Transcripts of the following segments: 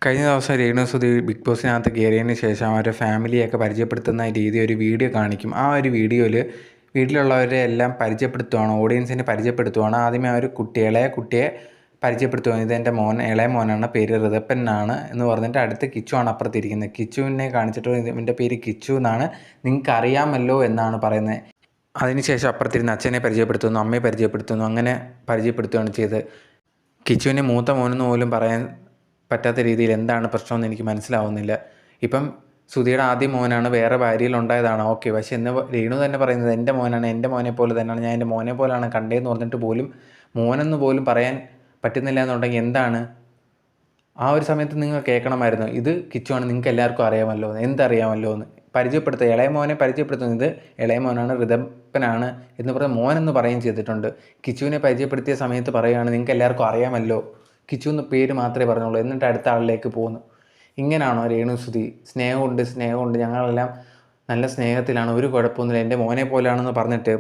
കഴിഞ്ഞ ദിവസം രേണുസുതി ബിഗ് ബോസിനകത്ത് കയറിയതിന് ശേഷം അവരുടെ ഫാമിലിയൊക്കെ പരിചയപ്പെടുത്തുന്ന രീതി ഒരു വീഡിയോ കാണിക്കും. ആ ഒരു വീഡിയോയിൽ വീട്ടിലുള്ളവരെ എല്ലാം പരിചയപ്പെടുത്തുവാണ്, ഓഡിയൻസിനെ പരിചയപ്പെടുത്തുവാണ്. ആദ്യമേ ആ ഒരു ഇളയ കുട്ടിയെ പരിചയപ്പെടുത്തുവാണ്. ഇതെൻ്റെ മോൻ, ഇളയ മോനാണ്, പേര് ഋതപ്പൻ എന്നാണ് എന്ന് പറഞ്ഞിട്ട് അടുത്ത് കിച്ചു ആണ് അപ്പുറത്തിരിക്കുന്നത്. കിച്ചുവിനെ കാണിച്ചിട്ട് ഇവൻ്റെ പേര് കിച്ചു എന്നാണ്, നിങ്ങൾക്ക് അറിയാമല്ലോ എന്നാണ് പറയുന്നത്. അതിനുശേഷം അപ്പുറത്തിരുന്ന് അച്ഛനെ പരിചയപ്പെടുത്തുന്നു, അമ്മയെ പരിചയപ്പെടുത്തുന്നു, അങ്ങനെ പരിചയപ്പെടുത്തുകയാണ് ചെയ്തത്. കിച്ചുവിനെ മൂത്ത മോനെന്ന് പോലും പറയാൻ പറ്റാത്ത രീതിയിൽ എന്താണ് പ്രശ്നമെന്ന് എനിക്ക് മനസ്സിലാവുന്നില്ല. ഇപ്പം സുധിയുടെ ആദ്യ മോനാണ്, വേറെ ഭാര്യയിലുണ്ടായതാണ്, ഓക്കെ. പക്ഷേ ഇന്ന് രേണു തന്നെ പറയുന്നത് എൻ്റെ മോനാണ്, എൻ്റെ മോനെ പോലെ തന്നെയാണ്, ഞാൻ എൻ്റെ മോനെ പോലെയാണ് കണ്ടതെന്ന് പറഞ്ഞിട്ട് പോലും മോനെന്ന് പോലും പറയാൻ പറ്റുന്നില്ല എന്നുണ്ടെങ്കിൽ എന്താണ്? ആ ഒരു സമയത്ത് നിങ്ങൾ കേൾക്കണമായിരുന്നു, ഇത് കിച്ചുവാണ്, നിങ്ങൾക്ക് എല്ലാവർക്കും അറിയാമല്ലോ, എന്തറിയാമല്ലോ എന്ന് പരിചയപ്പെടുത്തുക. ഇളയ മോനെ പരിചയപ്പെടുത്തുന്നത് ഇളയ മോനാണ്, ഋതപ്പനാണ് എന്ന് പറഞ്ഞ് മോനെന്ന് പറയുകയും ചെയ്തിട്ടുണ്ട്. കിച്ചുവിനെ പരിചയപ്പെടുത്തിയ സമയത്ത് പറയുകയാണ് നിങ്ങൾക്ക് എല്ലാവർക്കും അറിയാമല്ലോ, കിച്ചു എന്ന് പേര് മാത്രമേ പറഞ്ഞുള്ളൂ, എന്നിട്ട് അടുത്ത ആളിലേക്ക് പോകുന്നു. ഇങ്ങനെയാണോ രേണുസുതി? സ്നേഹമുണ്ട്, ഞങ്ങളെല്ലാം നല്ല സ്നേഹത്തിലാണ്, ഒരു കുഴപ്പമൊന്നുമില്ല, എൻ്റെ മോനെ പോലെയാണെന്ന് പറഞ്ഞിട്ട്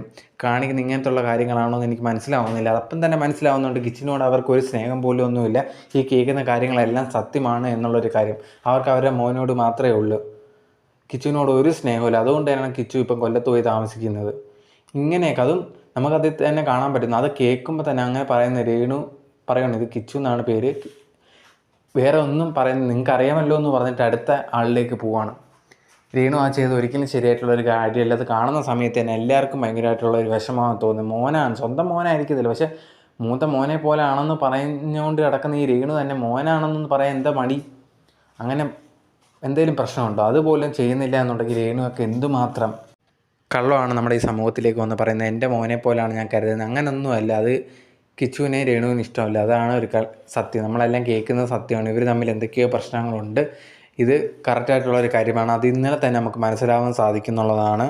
കാണിക്കുന്ന ഇങ്ങനത്തുള്ള കാര്യങ്ങളാണോ എന്ന് എനിക്ക് മനസ്സിലാവുന്നില്ല. അപ്പം തന്നെ മനസ്സിലാവുന്നുണ്ട് കിച്ചിനോട് അവർക്ക് ഒരു സ്നേഹം പോലും ഒന്നുമില്ല. ഈ കേൾക്കുന്ന കാര്യങ്ങളെല്ലാം സത്യമാണ് എന്നുള്ളൊരു കാര്യം അവർക്ക് അവരുടെ മോനോട് മാത്രമേ ഉള്ളൂ. കിച്ചുവിനോട് ഒരു സ്നേഹമില്ല. അതുകൊണ്ട് തന്നെയാണ് കിച്ചു ഇപ്പം കൊല്ലത്ത് പോയി താമസിക്കുന്നത്. ഇങ്ങനെയൊക്കെ അതും നമുക്കതിൽ തന്നെ കാണാൻ പറ്റുന്നു. അത് കേൾക്കുമ്പോൾ തന്നെ അങ്ങനെ പറയുന്ന രേണു പറയണം ഇത് കിച്ചു എന്നാണ് പേര്, വേറെ ഒന്നും പറയുന്നത് നിങ്ങൾക്ക് അറിയാമല്ലോ എന്ന് പറഞ്ഞിട്ട് അടുത്ത ആളിലേക്ക് പോവാണ്. രേണു ആ ചെയ്ത് ഒരിക്കലും ശരിയായിട്ടുള്ളൊരു കാര്യമല്ല. അത് കാണുന്ന സമയത്ത് തന്നെ എല്ലാവർക്കും ഭയങ്കരമായിട്ടുള്ള ഒരു വിഷമമാണെന്ന് തോന്നുന്നു. മോനാണ്, സ്വന്തം മോനായിരിക്കത്തില്ല, പക്ഷേ മൂത്ത മോനെ പോലെ ആണെന്ന് പറഞ്ഞുകൊണ്ട് കിടക്കുന്ന ഈ രേണു തന്നെ മോനാണെന്ന് പറയാൻ എന്താ മടി? അങ്ങനെ എന്തെങ്കിലും പ്രശ്നമുണ്ടോ? അതുപോലും ചെയ്യുന്നില്ല എന്നുണ്ടെങ്കിൽ രേണുവൊക്കെ എന്തുമാത്രം കള്ളമാണ് നമ്മുടെ ഈ സമൂഹത്തിലേക്ക് വന്ന് പറയുന്നത്. എൻ്റെ മോനെ പോലെയാണ് ഞാൻ കരുതുന്നത്. അങ്ങനൊന്നുമല്ല. അത് കിച്ചുവിനെ രേണുവിന് ഇഷ്ടമല്ല, അതാണ് ഒരു സത്യം. നമ്മളെല്ലാം കേൾക്കുന്നത് സത്യമാണ്. ഇവർ തമ്മിൽ എന്തൊക്കെയോ പ്രശ്നങ്ങളുണ്ട്. ഇത് കറക്റ്റായിട്ടുള്ളൊരു കാര്യമാണ്. അത് ഇന്നലെ തന്നെ നമുക്ക് മനസ്സിലാവാൻ സാധിക്കുന്നുള്ളതാണ്.